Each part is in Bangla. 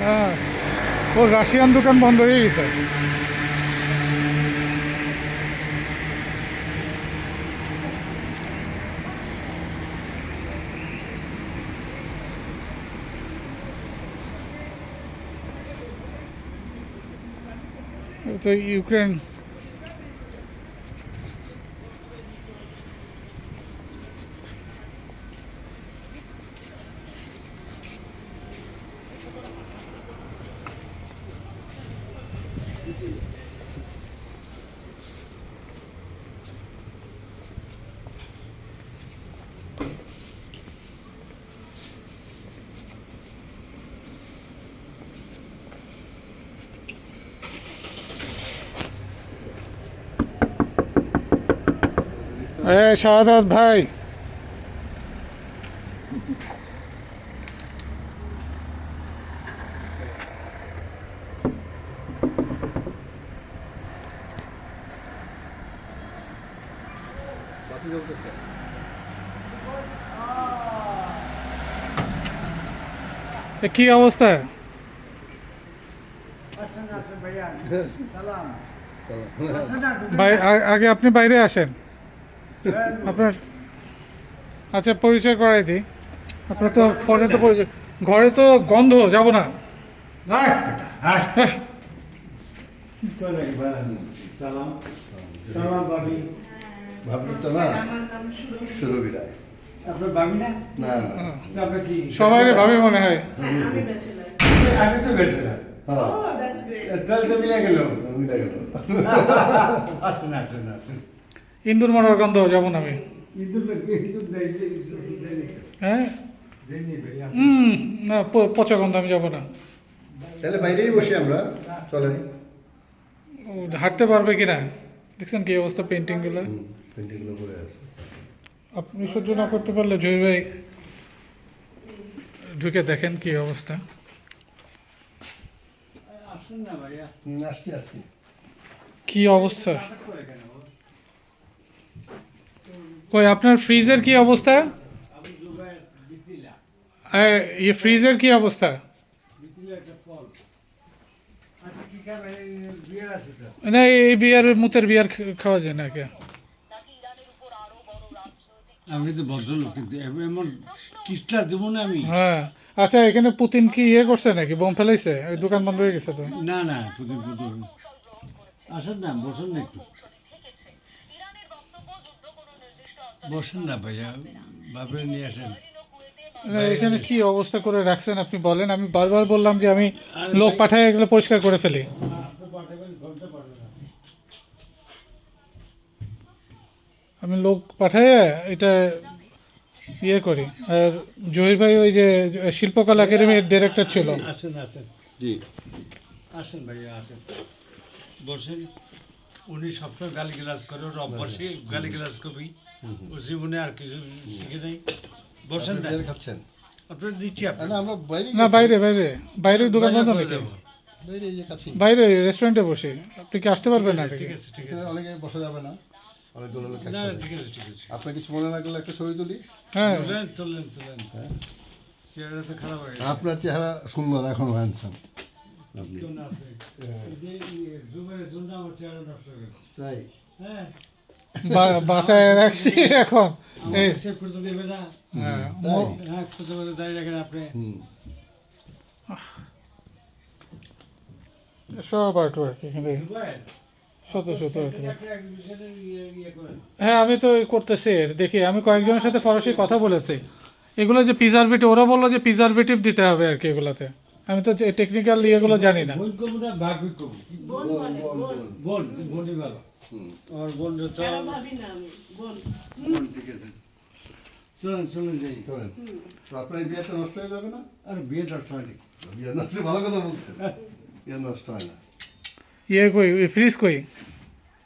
হ্যাঁ, ও রাশিয়ান দোকান বন্ধ হয়ে গেছে। তো ইউক্রেন শাহাদাত ভাই, কি অবস্থা? আগে আপনি বাইরে আসেন, আপনার আচ্ছা পরিচয় করাই দিই। আপনার তো ফোনে তো পরিচয়, ঘরে তো গন্ধ, যাব না। সবাই ভাবে মনে হয়। আমি তো গেছিলাম, তাহলে তো মিলে গেল। আসুন আসুন আসুন। ইন্দুর মরার গন্ধ, যাব না আমি। হ্যাঁ না, পচা গন্ধ, আমি যাব না। তাহলে বাইরেই বসে আমরা চলেন। হাঁটতে পারবে কিনা দেখছেন কি অবস্থা, পেন্টিংগুলো পেন্টিংগুলো করে আছে। আপনি সহ্য না করতে পারলে জয় ভাই ঢুকে দেখেন কি অবস্থা। আসুন না ভাইয়া। আসছি আসছি। কি অবস্থা, কই আপনার ফ্রিজের কি অবস্থা? এই ফ্রিজের কি অবস্থা? না, এই বিয়ার মুতের বিয়ার খাওয়া যায় না কে? আমি তো ভদ্রলোক, কিন্তু এমন কিস্তা দেবো না আমি। হ্যাঁ আচ্ছা, এখানে পুতিন কি ইয়ে করছে নাকি, বোম ফেলাইছে? ওই দোকান বন্ধ হয়ে গেছে তো। না না, পুতুল পুতুল আসেন না, বসুন না একটু, বসেন না ভাইয়া, ভাবে নিয়ে আসেন। এখানে কি অবস্থা করে রাখছেন আপনি বলেন? আমি বারবার বললাম যে আমি লোক পাঠায় এগুলো পরিষ্কার করে ফেলি। আমি লোক পাঠায় এটা ইয়ে করি। আর জহির ভাই ওই যে শিল্পকলা একাডেমির ডিরেক্টর ছিল। আসেন আসেন, জি আসেন ভাইয়া আসেন, বসেন। উনি সবসময় গালি গ্লাস করে, ওর অভ্যাসে গালি গ্লাস করবি, ওর জীবনে আর কিছু শিখে নেই। বসেন না, খাচ্ছেন? আপনার দিচ্ছি আপনার। না আমরা বাইরে না, বাইরে বাইরে বাইরে দোকান বন্ধ নাকি? বাইরে এই যে কাছে বাইরে রেস্টুরেন্টে বসে। আপনি কি আসতে পারবেন না নাকি? ঠিক আছে ঠিক আছে, অনেকে বসা যাবে না, অনেকগুলো লোক না একসাথে। ঠিক আছে ঠিক আছে, আপনার কিছু মনে না করলে একটা ছবি তুলি। হ্যাঁ তুলেন তুলেন তুলেন, চেহারা তো খারাপ হয়ে গেছে। আপনার চেহারা সুন্দর, এখনো হ্যান্ডসাম আপনি। কেউ না আপনি। এই যে জুমের জন্য আমার চেহারা নষ্ট হয়ে গেল। তাই হ্যাঁ, বাঁচায় রাখছি এখন। এই সে করতে দেবে না। হ্যাঁ, তাই হ্যাঁ, খুঁজে খুঁজে দাঁড়িয়ে রাখেন আপনি। হুম। সব আর্ট ওয়ার্ক এখানে দুবাইয়ের? শত শত artwork। একটা exhibition-এ ইয়ে করেন। হ্যাঁ আমি তো করতেছি, দেখি আমি কয়েকজনের সাথে ফরাসি কথা বলেছি। এগুলো যে প্রিজারভেটিভ, ওরা বললো যে প্রিজারভেটিভ দিতে হবে আর কি এগুলোতে। আমি তো টেকনিক্যাল ইয়েগুলো জানি না। বোন কবু না ভাবি কবু? বোন, বোনই ভালো। আমার বোন তো বোন, ঠিক আছে। চলেন চলেন যাই। চলেন। তো আপনার এই বিয়েটা নষ্ট হয়ে যাবে না? আর বিয়ে নষ্ট হয়নি। বিয়ে নষ্ট, ভালো কথা বলছেন। বিয়ে নষ্ট হয় না। ইয়ে কই, ফ্রিজ কই?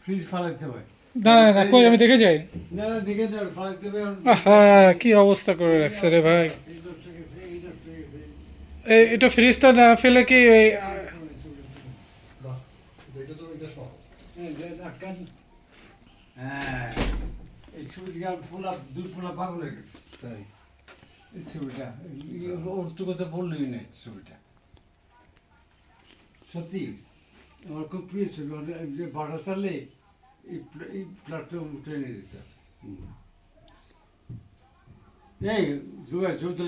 ফ্রিজ ফালাইতে হয়। না না না, কই আমি দেখে যাই। না না, দেখে না, ফালাইতে হবে। আহা, কি অবস্থা করে রাখছে রে ভাই। এই নষ্ট গেছে, এই নষ্ট গেছে। এটা ফ্রিজটা না ফেলে কি এই বাহ, এটা তো এটা সব। হ্যাঁ, যে আটকান। হ্যাঁ, এই ছবিটা দুই পোলা পাগল হয়ে গেছে। তাই এই ছবিটা ওর তো কথা বললই না, ছবিটা সত্যি আমার খুব প্রিয় ছিল যে ভাড়া চালে এই ফ্ল্যাটটা উঠে নিয়ে দিত। এই জুয়ার চলতে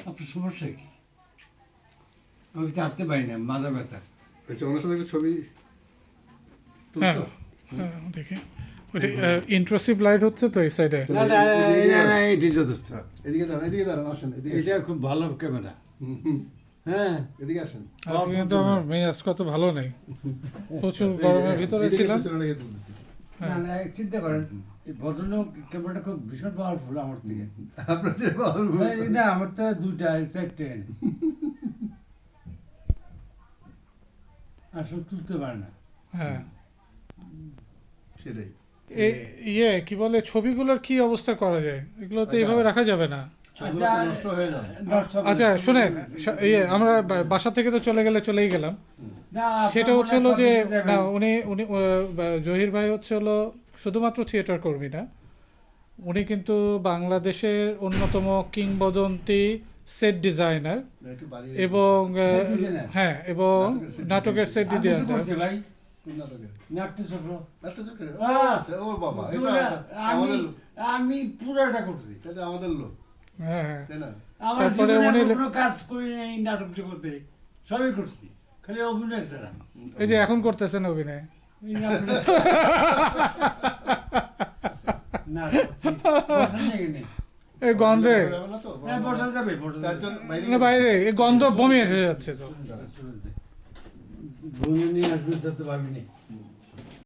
আপনার সমস্যা কি? আমি চাপতে পারি না, মাথা ব্যথা। আচ্ছা ওনার সাথে একটা ছবি হ্যাঁ তুলছো? হ্যাঁ দেখি ওইটা ইন্ট্রোসিভ লাইট হচ্ছে তো এই সাইডে। না না এটি যথেষ্ট। এদিকে দাঁড়ান আসেন এদিকে এটা খুব ভালো ক্যামেরা। হুম, হুম, হ্যাঁ এদিকে আসেন। আজকে কিন্তু আমার মেজাজ কত ভালো নেই, প্রচুর গরমের ভিতরে এদিকে ছিলাম। পিছনে রেখে তুলতেছি। না না চিন্তা করেন এই ভদ্রলোক ক্যামেরাটা খুব ভীষণ পাওয়ারফুল আমার থেকে। আপনার যে বাবুর না আমার তো দুইটা চারটে আসলে তুলতে পারে না। হ্যাঁ সেটাই ইয়ে কি বলে ছবিগুলোর কি অবস্থা করা যায়, এগুলো তো এইভাবে রাখা যাবে না। ছবিগুলো তো নষ্ট হয়ে যাবে। আচ্ছা শুনেন, ইয়ে আমরা বাসা থেকে তো চলেই গেলাম। না, সেটা আপনার হচ্ছে মনে হলো হয় যে কবে যাবেন? না উনি উনি জহির ভাই হচ্ছে হলো শুধুমাত্র থিয়েটার কর্মী না, উনি কিন্তু বাংলাদেশের অন্যতম কিংবদন্তি সেট ডিজাইনার না, একটু বাড়িয়ে এবং Set designer? হ্যাঁ এবং নাটকের সেট আপনি তো ডিজাইনার। করছে ভাই কোন নাটকে? নাট্যচক্র। নাট্যচক্রে? ও, আহ! আচ্ছা, ও বাবা, এটা দুটা, আমি আমাদের আমি পুরাটা করছি। এটা আমাদের লোক, হ্যাঁ হ্যাঁ তাই না? আমার তারপরে জীবনে উনি- কোনো কাজ করি নাই নাটক জগতে, সবই করছি খালি অভিনয় ছাড়া। এই যে এখন করতেছেন অভিনয়। এই নাটক- না সত্যি, বসার জায়গা নেই। এই গন্ধে যাবে না তো? হ্যাঁ, বসা যাবে, বসা যাবে। চারজন বাইরে না বাইরে এই গন্ধ বমি এসে যাচ্ছে তো। বইয়ে নিয়ে আসবে তো ভাবিনি।